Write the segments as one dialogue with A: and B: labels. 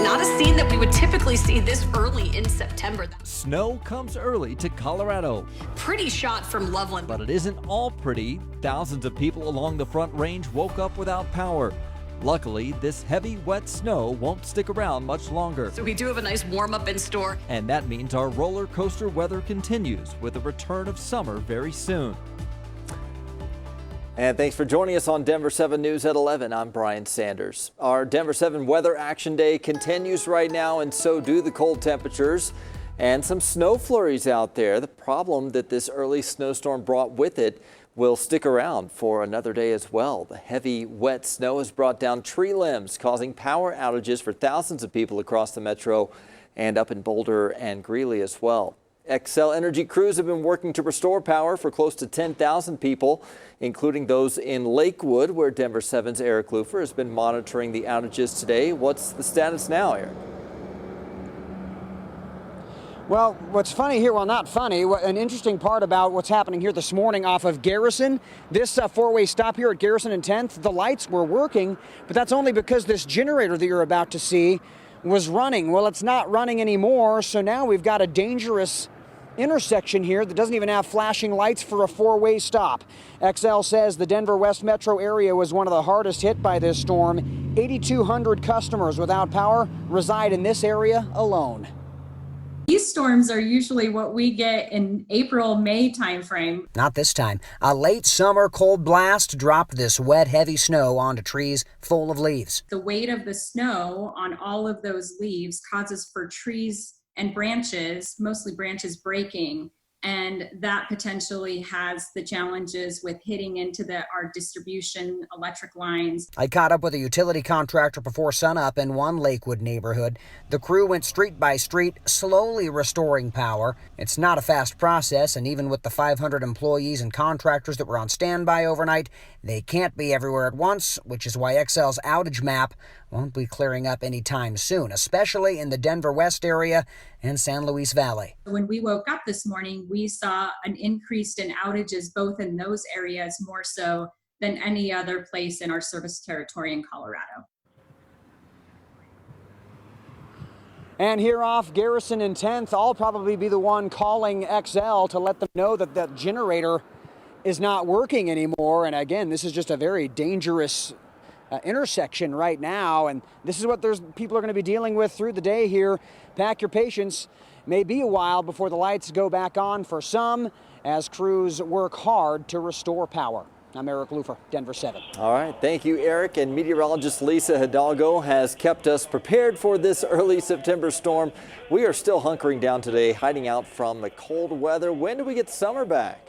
A: not a scene that we would typically see this early in September.
B: Snow comes early to Colorado.
A: Pretty shot from Loveland.
B: But it isn't all pretty. Thousands of people along the Front Range woke up without power. Luckily, this heavy, wet snow won't stick around much longer.
A: So we do have a nice warm-up in store.
B: And that means our roller coaster weather continues with the return of summer very soon. And thanks for joining us on Denver 7 News at 11. I'm Brian Sanders. Our Denver 7 Weather Action Day continues right now, and so do the cold temperatures and some snow flurries out there. The problem that this early snowstorm brought with it will stick around for another day as well. The heavy, wet snow has brought down tree limbs, causing power outages for thousands of people across the metro and up in Boulder and Greeley as well. Xcel Energy crews have been working to restore power for close to 10,000 people, including those in Lakewood, where Denver 7's Eric LUPHER has been monitoring the outages today. What's the status now, Eric?
C: Well, what's funny here, well, not funny, an interesting part about what's happening here this morning off of Garrison, this four-way stop here at Garrison and 10th, the lights were working, but that's only because this generator that you're about to see was running. Well, it's not running anymore, so now we've got a dangerous intersection here that doesn't even have flashing lights for a four-way stop. Xcel says the Denver West metro area was one of the hardest hit by this storm. 8,200 customers without power reside in this area alone.
D: These storms are usually what we get in April-May timeframe.
E: Not this time. A late summer cold blast dropped this wet, heavy snow onto trees full of leaves.
D: The weight of the snow on all of those leaves causes for trees and branches, mostly branches, breaking, and that potentially has the challenges with hitting into our distribution electric lines.
E: I caught up with a utility contractor before sunup in one Lakewood neighborhood. The crew went street by street, slowly restoring power. It's not a fast process, and even with the 500 employees and contractors that were on standby overnight, they can't be everywhere at once, which is why Xcel's outage map won't be clearing up anytime soon, especially in the Denver West area and San Luis Valley.
D: When we woke up this morning, we saw an increase in outages both in those areas more so than any other place in our service territory in Colorado.
C: And here off Garrison and 10th, I'll probably be the one calling Xcel to let them know that that generator is not working anymore. And again, this is just a very dangerous intersection right now, and this is what people are going to be dealing with through the day here. Pack your patience. May be a while before the lights go back on for some as crews work hard to restore power. I'm Eric LUPHER, Denver 7.
B: All right, thank you, Eric. And meteorologist Lisa Hidalgo has kept us prepared for this early September storm. We are still hunkering down today, hiding out from the cold weather. When do we get summer back?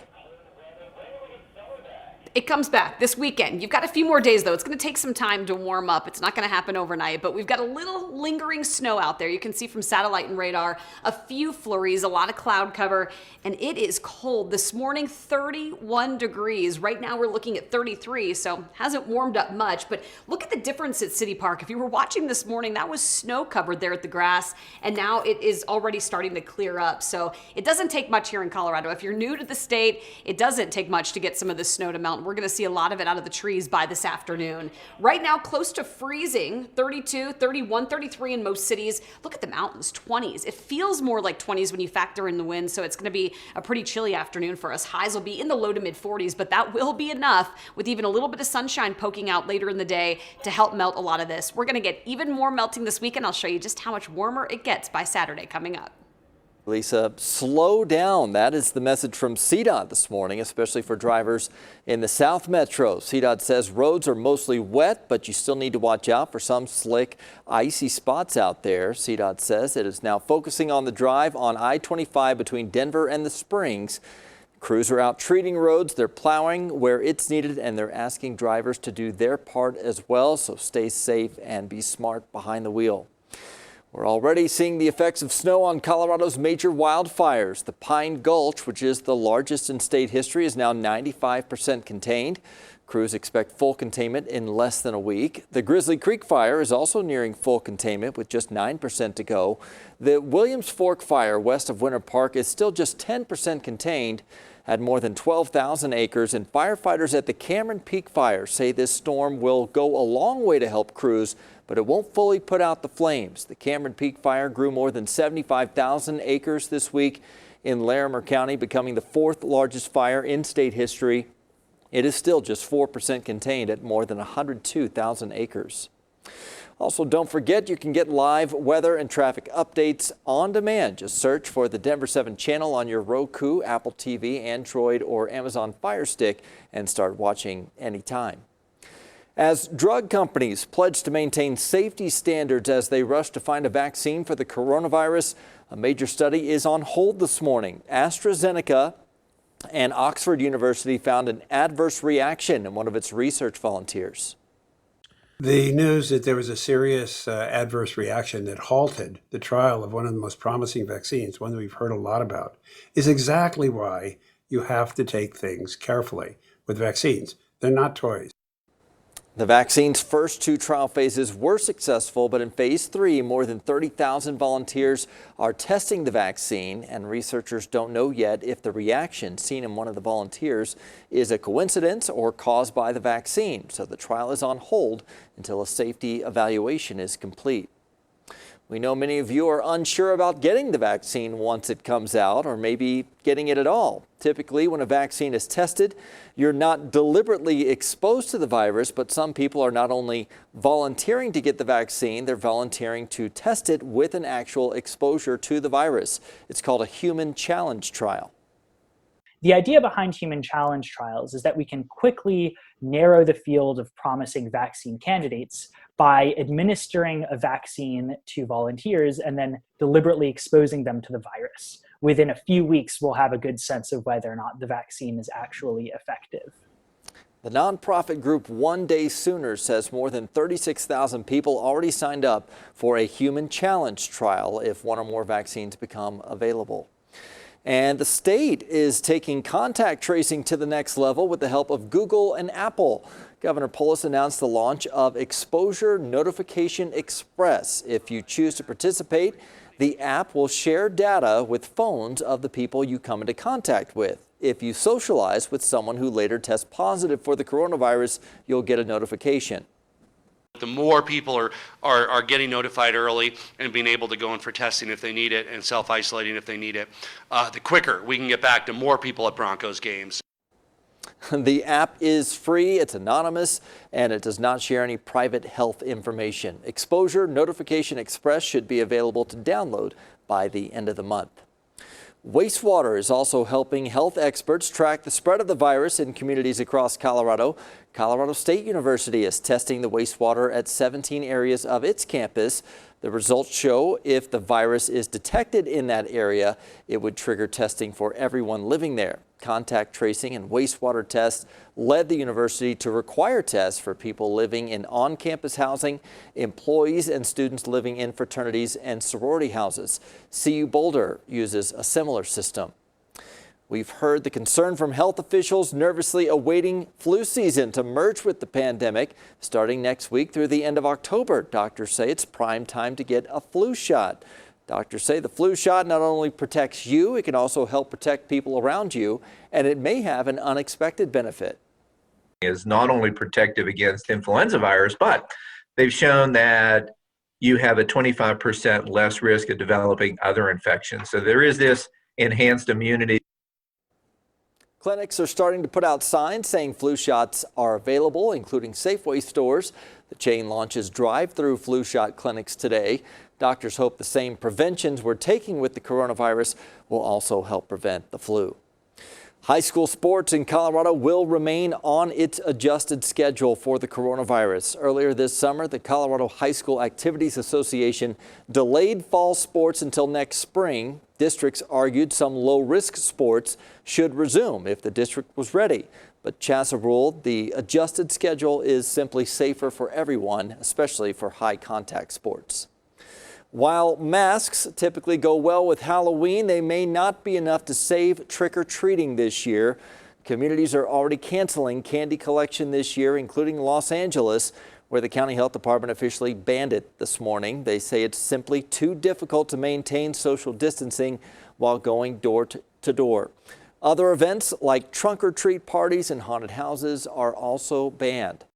A: It comes back this weekend. You've got a few more days, though. It's going to take some time to warm up. It's not going to happen overnight, but we've got a little lingering snow out there. You can see from satellite and radar a few flurries, a lot of cloud cover, and it is cold. This morning, 31 degrees. Right now, we're looking at 33, so hasn't warmed up much, but look at the difference at City Park. If you were watching this morning, that was snow covered there at the grass, and now it is already starting to clear up. So it doesn't take much here in Colorado. If you're new to the state, it doesn't take much to get some of the snow to melt. We're going to see a lot of it out of the trees by this afternoon. Right now, close to freezing, 32, 31, 33 in most cities. Look at the mountains, 20s. It feels more like 20s when you factor in the wind, so it's going to be a pretty chilly afternoon for us. Highs will be in the low to mid 40s, but that will be enough with even a little bit of sunshine poking out later in the day to help melt a lot of this. We're going to get even more melting this weekend. I'll show you just how much warmer it gets by Saturday coming up.
B: Lisa, slow down. That is the message from CDOT this morning, especially for drivers in the South Metro. CDOT says roads are mostly wet, but you still need to watch out for some slick, icy spots out there. CDOT says it is now focusing on the drive on I-25 between Denver and the Springs. Crews are out treating roads. They're plowing where it's needed, and they're asking drivers to do their part as well. So stay safe and be smart behind the wheel. We're already seeing the effects of snow on Colorado's major wildfires. The Pine Gulch, which is the largest in state history, is now 95% contained. Crews expect full containment in less than a week. The Grizzly Creek fire is also nearing full containment with just 9% to go. The Williams Fork fire west of Winter Park is still just 10% contained at more than 12,000 acres, and firefighters at the Cameron Peak fire say this storm will go a long way to help crews but it won't fully put out the flames. The Cameron Peak fire grew more than 75,000 acres this week in Larimer County, becoming the fourth largest fire in state history. It is still just 4% contained at more than 102,000 acres. Also, don't forget you can get live weather and traffic updates on demand. Just search for the Denver7 channel on your Roku, Apple TV, Android, or Amazon Fire Stick and start watching anytime. As drug companies pledge to maintain safety standards as they rush to find a vaccine for the coronavirus, a major study is on hold this morning. ASTRAZENECA and Oxford University found an adverse reaction in one of its research volunteers.
F: The news that there was a serious adverse reaction that halted the trial of one of the most promising vaccines, one that we've heard a lot about, is exactly why you have to take things carefully with vaccines. They're not toys.
B: The vaccine's first two trial phases were successful, but in phase 3, more than 30,000 volunteers are testing the vaccine, and researchers don't know yet if the reaction seen in one of the volunteers is a coincidence or caused by the vaccine. So the trial is on hold until a safety evaluation is complete. We know many of you are unsure about getting the vaccine once it comes out, or maybe getting it at all. Typically, when a vaccine is tested, you're not deliberately exposed to the virus, but some people are not only volunteering to get the vaccine, they're volunteering to test it with an actual exposure to the virus. It's called a human challenge trial.
G: The idea behind human challenge trials is that we can quickly narrow the field of promising vaccine candidates by administering a vaccine to volunteers and then deliberately exposing them to the virus. Within a few weeks, we'll have a good sense of whether or not the vaccine is actually effective.
B: The nonprofit group One Day Sooner says more than 36,000 people already signed up for a human challenge trial if one or more vaccines become available. And the state is taking contact tracing to the next level with the help of Google and Apple. Governor Polis announced the launch of Exposure Notification Express. If you choose to participate, the app will share data with phones of the people you come into contact with. If you socialize with someone who later tests positive for the coronavirus, you'll get a notification.
H: The more people are getting notified early and being able to go in for testing if they need it and self-isolating if they need it, the quicker we can get back to more people at Broncos games.
B: The app is free, it's anonymous, and it does not share any private health information. Exposure Notification Express should be available to download by the end of the month. Wastewater is also helping health experts track the spread of the virus in communities across Colorado. Colorado State University is testing the wastewater at 17 areas of its campus. The results show if the virus is detected in that area, it would trigger testing for everyone living there. Contact tracing and wastewater tests led the university to require tests for people living in on-campus housing, employees and students living in fraternities and sorority houses. CU Boulder uses a similar system. We've heard the concern from health officials nervously awaiting flu season to merge with the pandemic. Starting next week through the end of October, doctors say it's prime time to get a flu shot. Doctors say the flu shot not only protects you, it can also help protect people around you, and it may have an unexpected benefit.
I: Is not only protective against influenza virus, but they've shown that you have a 25% less risk of developing other infections. So there is this enhanced immunity.
B: Clinics are starting to put out signs saying flu shots are available, including Safeway stores. The chain launches drive-through flu shot clinics today. Doctors hope the same preventions we're taking with the coronavirus will also help prevent the flu. High school sports in Colorado will remain on its adjusted schedule for the coronavirus. Earlier this summer, the Colorado High School Activities Association delayed fall sports until next spring. Districts argued some low-risk sports should resume if the district was ready. But CHSAA ruled the adjusted schedule is simply safer for everyone, especially for high-contact sports. While masks typically go well with Halloween, they may not be enough to save trick-or-treating this year. Communities are already canceling candy collection this year, including Los Angeles, where the county health department officially banned it this morning. They say it's simply too difficult to maintain social distancing while going door to door. Other events like trunk-or-treat parties and haunted houses are also banned.